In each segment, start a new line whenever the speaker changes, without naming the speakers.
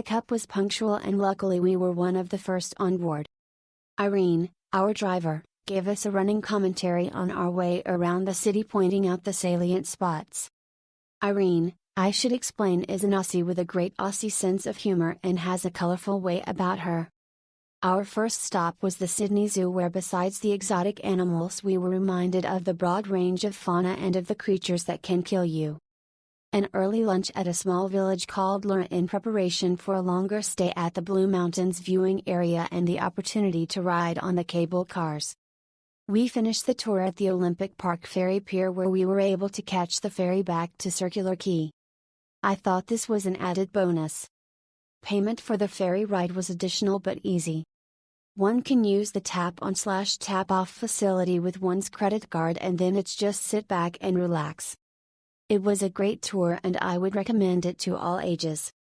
pickup was punctual and luckily we were one of the first on board. Irene, our driver, gave us a running commentary on our way around the city, pointing out the salient spots. Irene, I should explain, is an Aussie with a great Aussie sense of humor and has a colorful way about her. Our first stop was the Sydney Zoo, where besides the exotic animals we were reminded of the broad range of fauna and of the creatures that can kill you. An early lunch at a small village called Leura in preparation for a longer stay at the Blue Mountains viewing area and the opportunity to ride on the cable cars. We finished the tour at the Olympic Park Ferry Pier, where we were able to catch the ferry back to Circular Quay. I thought this was an added bonus. Payment for the ferry ride was additional but easy. One can use the tap-on/tap off facility with one's credit card and then it's just sit back and relax. It was a great tour and I would recommend it to all ages.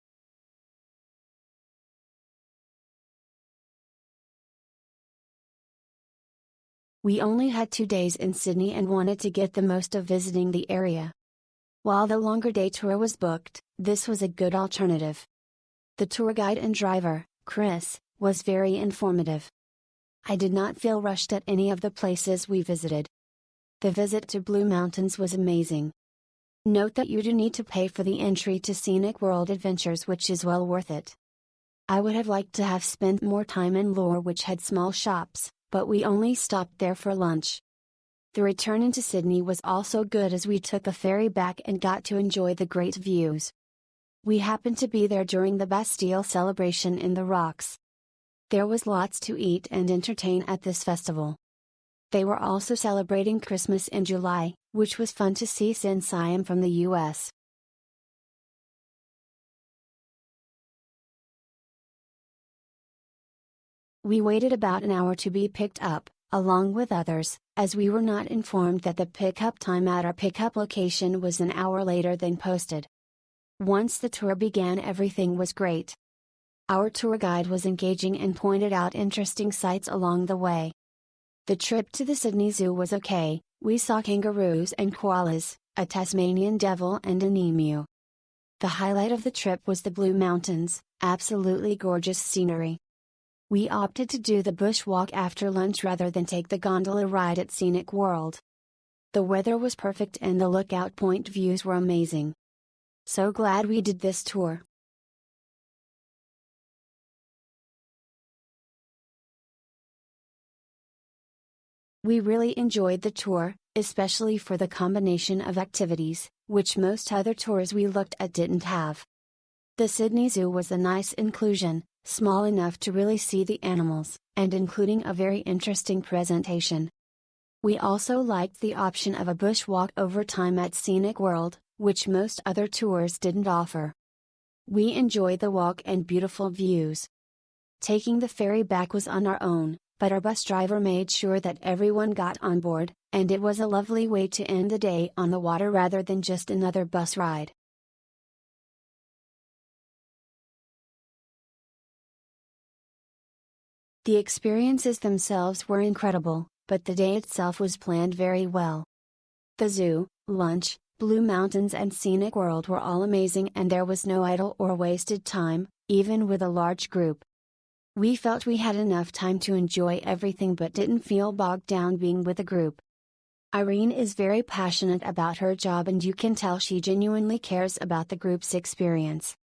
We only had 2 days in Sydney and wanted to get the most of visiting the area. While the longer day tour was booked, this was a good alternative. The tour guide and driver, Chris, was very informative. I did not feel rushed at any of the places we visited. The visit to Blue Mountains was amazing. Note that you do need to pay for the entry to Scenic World Adventures, which is well worth it. I would have liked to have spent more time in Leura, which had small shops, but we only stopped there for lunch. The return into Sydney was also good as we took a ferry back and got to enjoy the great views. We happened to be there during the Bastille celebration in the Rocks. There was lots to eat and entertain at this festival. They were also celebrating Christmas in July, which was fun to see since I am from the US. We waited about an hour to be picked up, along with others, as we were not informed that the pickup time at our pickup location was an hour later than posted. Once the tour began, everything was great. Our tour guide was engaging and pointed out interesting sights along the way. The trip to the Sydney Zoo was okay. We saw kangaroos and koalas, a Tasmanian devil and an emu. The highlight of the trip was the Blue Mountains, absolutely gorgeous scenery. We opted to do the bushwalk after lunch rather than take the gondola ride at Scenic World. The weather was perfect and the lookout point views were amazing. So glad we did this tour. We really enjoyed the tour, especially for the combination of activities, which most other tours we looked at didn't have. The Sydney Zoo was a nice inclusion, small enough to really see the animals, and including a very interesting presentation. We also liked the option of a bushwalk over time at Scenic World, which most other tours didn't offer. We enjoyed the walk and beautiful views. Taking the ferry back was on our own, but our bus driver made sure that everyone got on board, and it was a lovely way to end the day on the water rather than just another bus ride. The experiences themselves were incredible, but the day itself was planned very well. The zoo, lunch, Blue Mountains and Scenic World were all amazing and there was no idle or wasted time, even with a large group. We felt we had enough time to enjoy everything but didn't feel bogged down being with a group. Irene is very passionate about her job and you can tell she genuinely cares about the group's experience.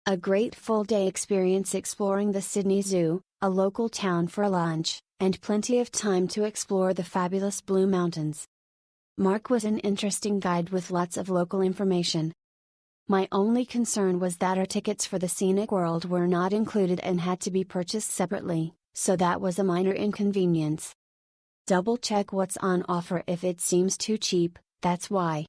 A great full-day experience exploring the Sydney Zoo, a local town for lunch, and plenty of time to explore the fabulous Blue Mountains. Mark was an interesting guide with lots of local information. My only concern was that our tickets for the Scenic World were not included and had to be purchased separately, so that was a minor inconvenience. Double check what's on offer if it seems too cheap, that's why.